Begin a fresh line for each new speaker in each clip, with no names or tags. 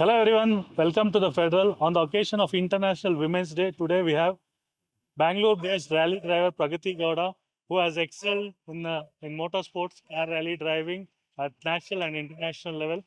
Hello everyone, welcome to the Federal. On the occasion of International Women's Day, today we have Bangalore-based rally driver Pragathi Gowda, who has excelled in motorsports and rally driving at national and international level.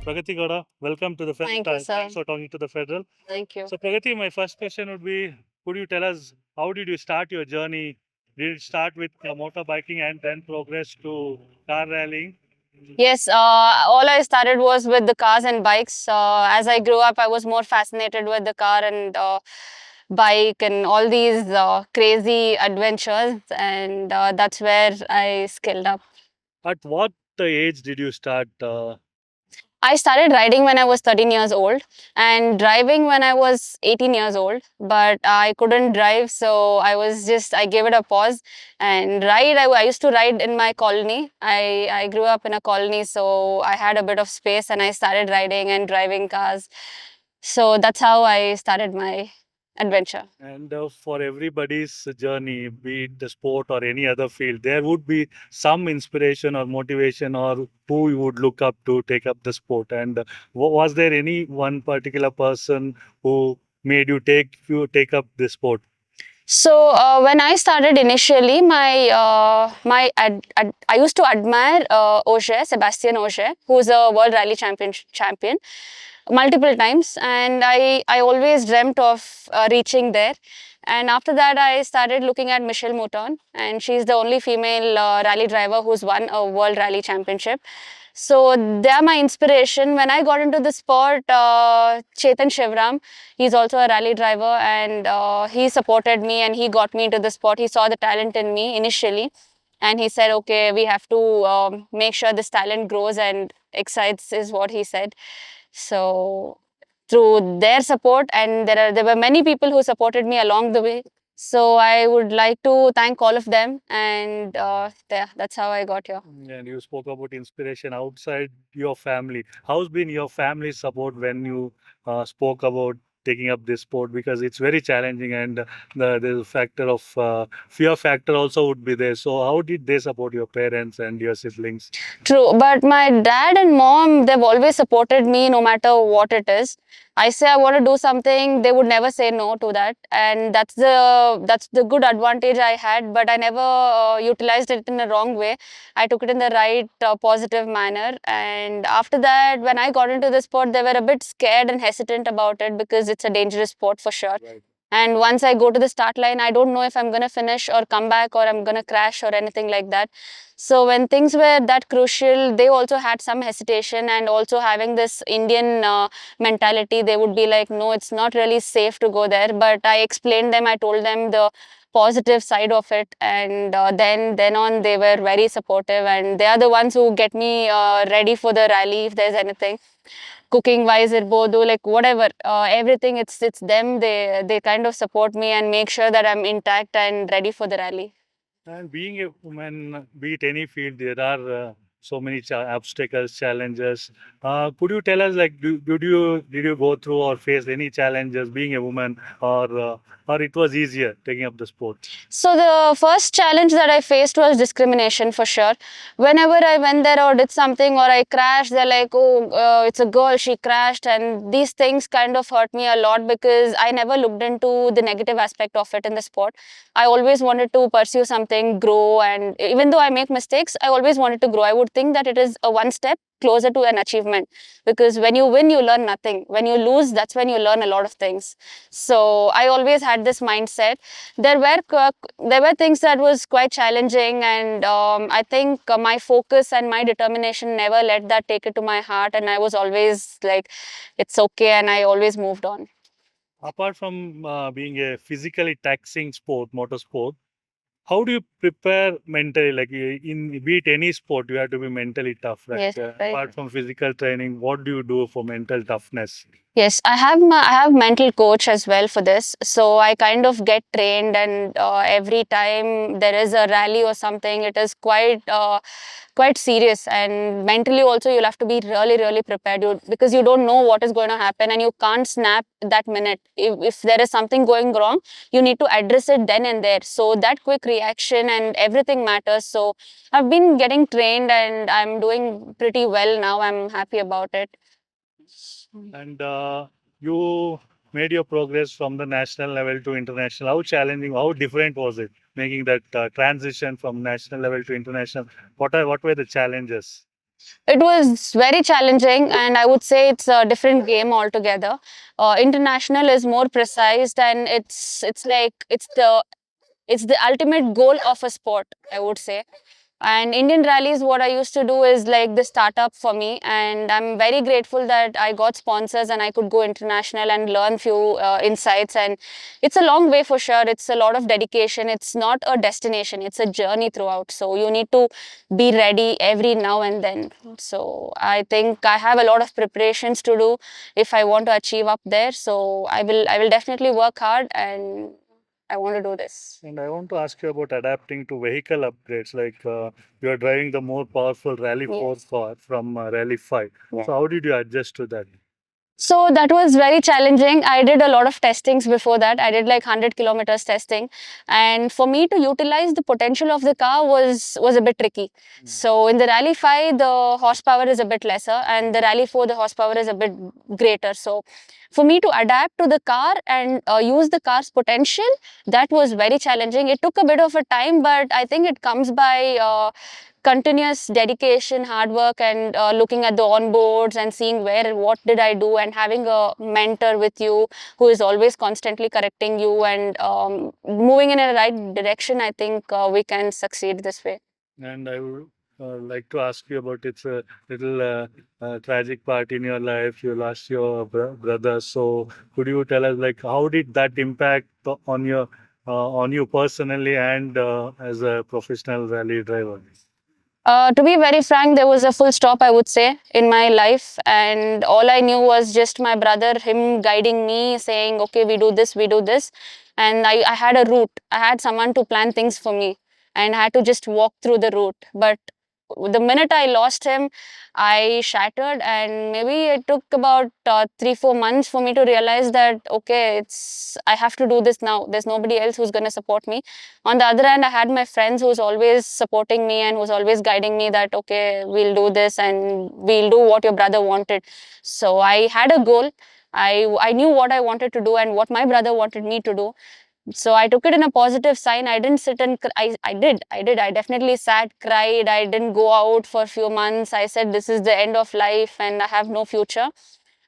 Pragathi Gowda, welcome to the Federal.
Thank you, sir.
Thanks for talking to the Federal.
Thank you.
So Pragathi, my first question would be, could you tell us how did you start your journey? Did it start with motorbiking and then progress to car rallying?
Yes, all I started was with the cars and bikes. As I grew up, I was more fascinated with the car and bike and all these crazy adventures, and that's where I skilled up.
At what age did you start?
I started riding when I was 13 years old and driving when I was 18 years old, but I couldn't drive, so I gave it a pause and I used to ride in my colony. I grew up in a colony, so I had a bit of space and I started riding and driving cars. So that's how I started my adventure.
And for everybody's journey, be it the sport or any other field, there would be some inspiration or motivation or who you would look up to take up the sport. And was there any one particular person who made you take up the sport?
So when I started initially, I used to admire Sebastian Ogier, who's a world rally champion multiple times, and I always dreamt of reaching there. And after that, I started looking at Michelle Mouton, and she's the only female rally driver who's won a world rally championship. So they are my inspiration. When I got into the sport, Chetan Shivram, he's also a rally driver, and he supported me and he got me into the sport. He saw the talent in me initially, and he said, okay, we have to make sure this talent grows and excites, is what he said. So through their support, and there were many people who supported me along the way. So I would like to thank all of them, and that's how I got here.
And you spoke about inspiration outside your family. How's been your family support when you spoke about taking up this sport? Because it's very challenging, and the factor of fear factor also would be there. So how did they support your parents and your siblings?
True, but my dad and mom, they've always supported me no matter what it is. I say I want to do something, they would never say no to that, and that's the good advantage I had. But I never utilized it in a wrong way. I took it in the right positive manner. And after that, when I got into the sport, they were a bit scared and hesitant about it because it's a dangerous sport for sure.
Right.
And once I go to the start line, I don't know if I'm going to finish or come back or I'm going to crash or anything like that. So when things were that crucial, they also had some hesitation, and also having this Indian mentality, they would be like, no, it's not really safe to go there. But I explained them, I told them the positive side of it, and then on they were very supportive, and they are the ones who get me ready for the rally if there's anything. Cooking wise, it both do like whatever, everything, it's them. They kind of support me and make sure that I'm intact and ready for the rally.
And being a woman, be it any field, there are so many obstacles, challenges. Could you tell us, like, did you go through or face any challenges being a woman, or it was easier taking up the sport?
So the first challenge that I faced was discrimination for sure. Whenever I went there or did something or I crashed, they're like, oh, it's a girl, she crashed. And these things kind of hurt me a lot because I never looked into the negative aspect of it in the sport. I always wanted to pursue something, grow. And even though I make mistakes, I always wanted to grow. I would think that it is a one step closer to an achievement, because when you win, you learn nothing. When you lose, that's when you learn a lot of things. So I always had this mindset. There were things that was quite challenging, and I think my focus and my determination never let that take it to my heart, and I was always like, it's okay, and I always moved on.
Apart from being a physically taxing sport, motorsport, how do you prepare mentally? Like in be it any sport, you have to be mentally tough. Right?
Yes, right.
Apart from physical training, what do you do for mental toughness?
Yes, I have mental coach as well for this. So I kind of get trained, and every time there is a rally or something, it is quite serious. And mentally also, you'll have to be really prepared. Because you don't know what is going to happen, and you can't snap that minute. If there is something going wrong, you need to address it then and there. So that quick reaction and everything matters. So I've been getting trained, and I'm doing pretty well now. I'm happy about it.
And you made your progress from the national level to international. How challenging, how different was it making that transition from national level to international? What were the challenges?
It was very challenging, and I would say it's a different game altogether. International is more precise, and it's the ultimate goal of a sport, I would say. And Indian rallies, what I used to do is like the startup for me, and I'm very grateful that I got sponsors and I could go international and learn few insights. And it's a long way for sure. It's a lot of dedication. It's not a destination. It's a journey throughout. So you need to be ready every now and then. So I think I have a lot of preparations to do if I want to achieve up there. So I will definitely work hard, and I want to do this.
And I want to ask you about adapting to vehicle upgrades. Like you are driving the more powerful Rally 4
Yes.
car from Rally 5.
Yeah.
So how did you adjust to that?
So that was very challenging. I did a lot of testings before that. I did like 100 kilometers testing. And for me to utilize the potential of the car was a bit tricky. So in the Rally 5, the horsepower is a bit lesser, and the Rally 4, the horsepower is a bit greater. So for me to adapt to the car and use the car's potential, that was very challenging. It took a bit of a time, but I think it comes by continuous dedication, hard work, and looking at the onboards and seeing what did I do, and having a mentor with you who is always constantly correcting you and moving in a right direction. I think we can succeed this way.
And I would like to ask you about it's a little tragic part in your life. You lost your brother. So could you tell us like how did that impact on you personally and as a professional rally driver?
To be very frank, there was a full stop, I would say, in my life. And all I knew was just my brother, him guiding me, saying, okay, we do this, we do this. And I had a route. I had someone to plan things for me. And I had to just walk through the route. But the minute I lost him, I shattered. And maybe it took about 3-4 months for me to realize that, okay, I have to do this now. There's nobody else who's going to support me. On the other hand, I had my friends who's always supporting me and who's always guiding me that, okay, we'll do this and we'll do what your brother wanted. So I had a goal. I knew what I wanted to do and what my brother wanted me to do. So I took it in a positive sign. I didn't sit and I definitely sat, cried. I didn't go out for a few months. I said, this is the end of life and I have no future.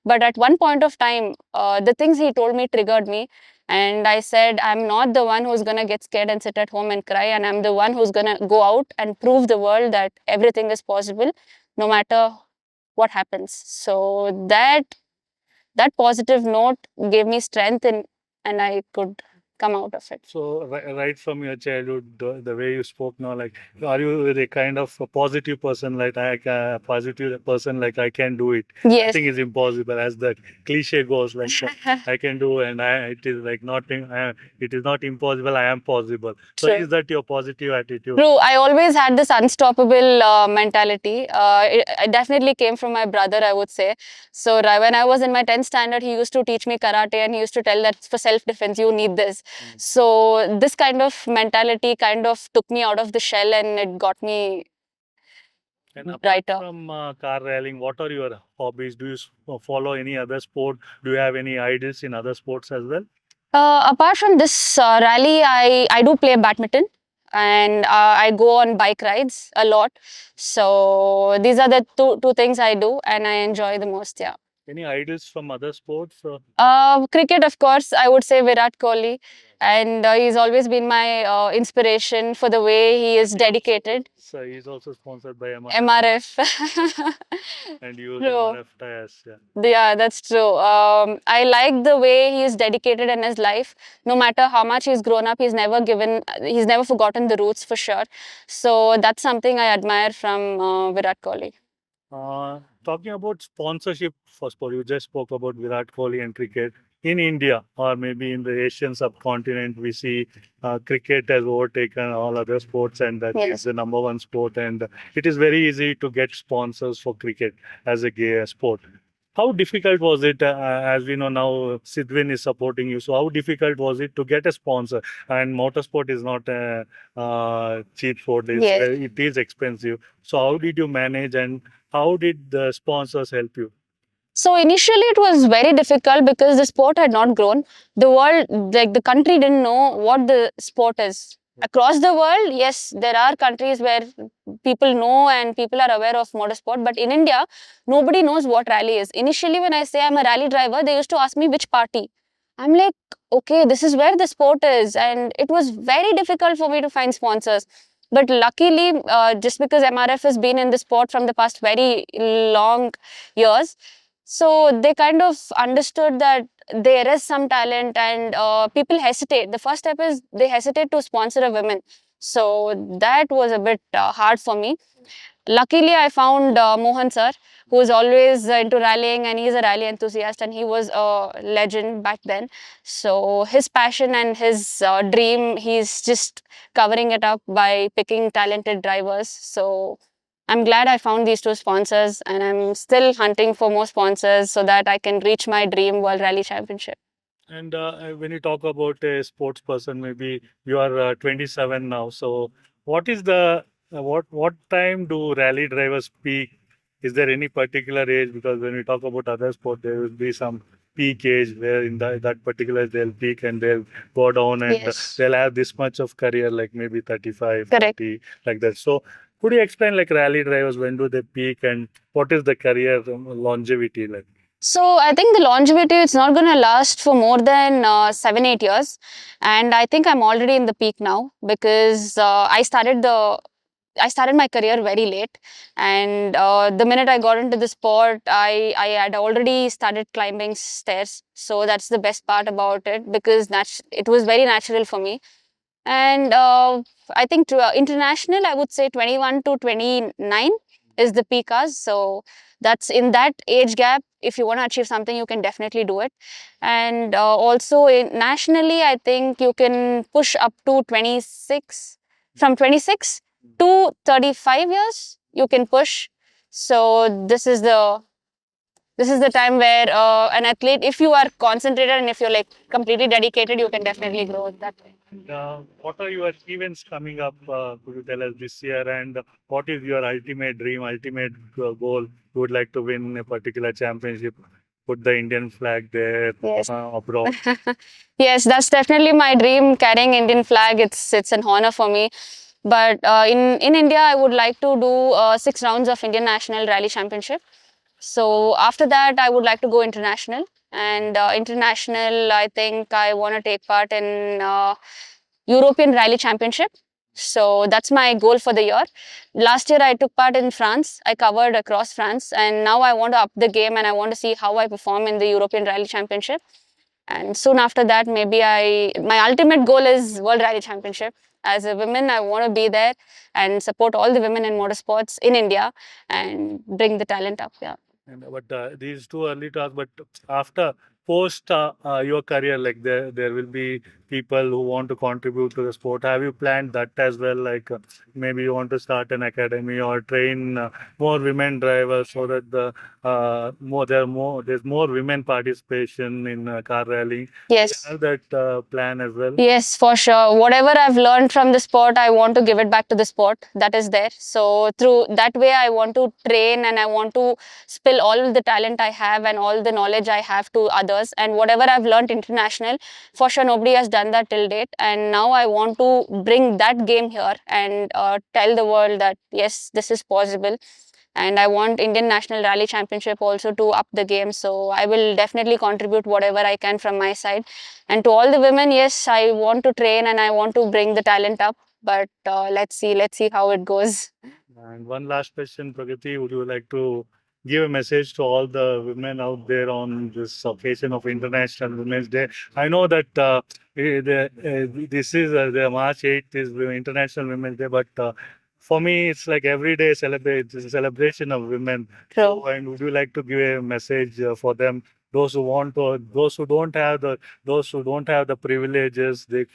But at one point of time, the things he told me triggered me. And I said, I'm not the one who's going to get scared and sit at home and cry. And I'm the one who's going to go out and prove the world that everything is possible, no matter what happens. So that positive note gave me strength, and I could come out of it.
So right from your childhood, the way you spoke now, like, are you the kind of a positive person, like a positive person, like I can do it?
Yes.
Nothing is impossible, as the cliche goes. Like I can do, and it is like not, it is not impossible. I am possible. So
True.
is that your positive attitude?
True. I always had this unstoppable mentality. It definitely came from my brother, I would say. So when I was in my 10th standard, he used to teach me karate, and he used to tell that for self-defense, you need this. So this kind of mentality kind of took me out of the shell, and it got me
And apart
brighter.
from car rallying, what are your hobbies? Do you follow any other sport? Do you have any idols in other sports as well?
Apart from this rally, I do play badminton, and I go on bike rides a lot. So these are the two things I do and I enjoy the most. Yeah.
Any idols from other sports?
Cricket, of course, I would say Virat Kohli, and he's always been my inspiration for the way he is dedicated.
So he's also sponsored by
MRF.
and use
True.
MRF tires. Yeah.
Yeah, that's true. I like the way he is dedicated in his life. No matter how much he's grown up, he's never forgotten the roots for sure. So that's something I admire from Virat Kohli.
talking about sponsorship for sport, you just spoke about Virat Kohli and cricket. In India, or maybe in the Asian subcontinent, we see cricket has overtaken all other sports, and that is
Yes.
the number one sport. And it is very easy to get sponsors for cricket as a gay sport. How difficult was it? As we know now, Sidwin is supporting you. So, how difficult was it to get a sponsor? And motorsport is not a cheap sport;
Yes.
it is expensive. So, how did you manage, and how did the sponsors help you?
So initially it was very difficult because the sport had not grown. The world, like the country didn't know what the sport is. Across the world, yes, there are countries where people know and people are aware of motorsport, but in India, nobody knows what rally is. Initially, when I say I'm a rally driver, they used to ask me which party. I'm like, okay, this is where the sport is, and it was very difficult for me to find sponsors. But luckily, just because MRF has been in the sport from the past very long years, so they kind of understood that there is some talent, and people hesitate. The first step is they hesitate to sponsor a woman. So that was a bit hard for me. Luckily, I found Mohan sir, who is always into rallying, and he's a rally enthusiast, and he was a legend back then. So his passion and his dream, he's just covering it up by picking talented drivers. So I'm glad I found these two sponsors, and I'm still hunting for more sponsors so that I can reach my dream World Rally Championship.
And when you talk about a sports person, maybe you are 27 now. So, what is the what time do rally drivers peak? Is there any particular age? Because when we talk about other sport, there will be some peak age where in that particular they'll peak and they'll go down, and
Yes,
they'll have this much of career, like maybe 35,
correct.
40, like that. So, could you explain like rally drivers, when do they peak, and what is the career longevity like?
So I think the longevity, it's not going to last for more than 7-8 years, and I think I'm already in the peak now because I started my career very late, and the minute I got into the sport, I had already started climbing stairs. So that's the best part about it because it was very natural for me. And I think international, I would say 21 to 29 is the peak hours. So that's in that age gap. If you want to achieve something, you can definitely do it. And also nationally, I think you can push up to 26, from 26 to 35 years, you can push. So this is the time where an athlete, if you are concentrated and if you're like completely dedicated, you can definitely grow that way.
What are your events coming up? Could you tell us this year? And what is your ultimate dream, ultimate goal? You would like to win a particular championship, put the Indian flag there
Yes.
abroad.
Yes, that's definitely my dream. Carrying Indian flag, it's an honor for me. But in India, I would like to do 6 rounds of Indian National Rally Championship. So after that, I would like to go international. And international, I think I want to take part in European Rally Championship. So that's my goal for the year. Last year, I took part in France. I covered across France, and now I want to up the game and I want to see how I perform in the European Rally Championship. And soon after that, maybe my ultimate goal is World Rally Championship. As a woman, I want to be there and support all the women in motorsports in India and bring the talent up. Yeah.
And but these too early to ask. But after post your career, like there will be people who want to contribute to the sport. Have you planned that as well? Like maybe you want to start an academy or train more women drivers so that there's more women participation in car rallying. Do you
Yes.
have that plan as well?
Yes, for sure. Whatever I've learned from the sport, I want to give it back to the sport that is there. So through that way, I want to train and I want to spill all the talent I have and all the knowledge I have to others. And whatever I've learned international, for sure, nobody has done that till date. And now I want to bring that game here and tell the world that yes, this is possible. And I want Indian National Rally Championship also to up the game. So I will definitely contribute whatever I can from my side. And to all the women, yes, I want to train and I want to bring the talent up. But let's see how it goes.
And one last question, Pragati, would you like to give a message to all the women out there on this occasion of International Women's Day? I know that this is the March 8th is the International Women's Day, but for me, it's like every day celebrate. It's a celebration of women.
True.
So, and would you like to give a message for them? Those who want to, those who don't have the, those who don't have the privileges, they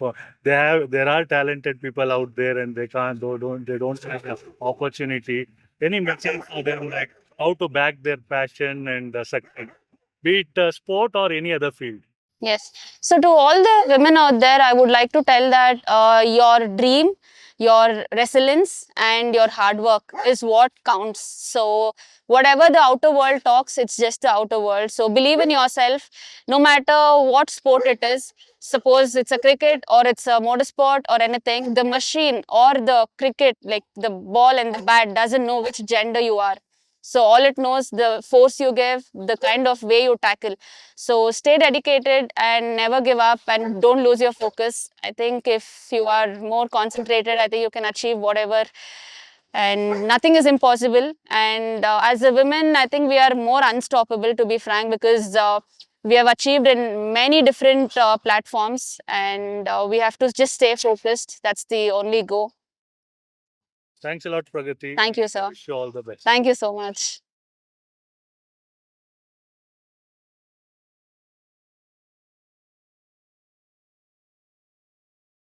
have. There are talented people out there, and they don't have the opportunity. Any message for them, like how to back their passion and succeed, be it sport or any other field?
Yes. So, to all the women out there, I would like to tell that your dream, your resilience, and your hard work is what counts. So, whatever the outer world talks, it's just the outer world. So, believe in yourself, no matter what sport it is. Suppose it's a cricket or it's a motorsport or anything, the machine or the cricket, like the ball and the bat, doesn't know which gender you are. So, all it knows the force you give, the kind of way you tackle. So stay dedicated and never give up and don't lose your focus. I think if you are more concentrated, I think you can achieve whatever, and nothing is impossible. And as a women, I think we are more unstoppable, to be frank, because we have achieved in many different platforms, and we have to just stay focused. That's the only go.
Thanks a lot, Pragati.
Thank you, sir.
Wish you all the best.
Thank you so much.